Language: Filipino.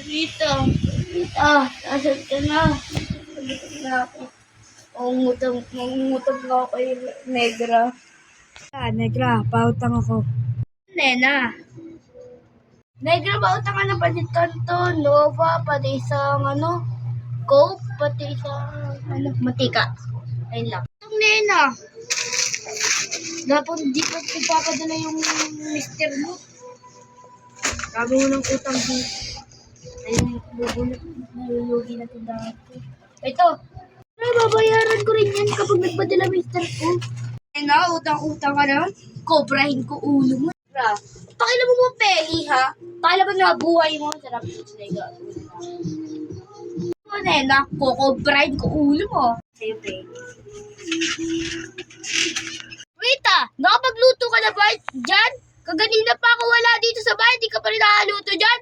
Rita, asan ka na? Pagod na ako. Mangungutang na ako kay Negra. Negra, pautang ako. Nena. Negra, pautang ka na pati Tonto, Nova, pati isang Coke, pati isang Matika. Ayun lang. Itong Nena. Dapat di pa ipapadala yung mister mo. Sabi mo ng utang dito. Ayun, nalulugi na ito dati. Ito. Ay, babayaran ko rin yan kapag nagpadala mister ko. Nena, utang-utang ka na. Kobrahin ko ulo mo. Pakila mo mo peli, ha? Pakila mo na buhay mo. Sarap yung snega. Nena, kukobrahin ko ulo mo. Sa'yo, peli. Rita, nakapagluto ka na ba dyan? Kaganina pa ako wala dito sa bahay, di ka pa rin nakaluto dyan?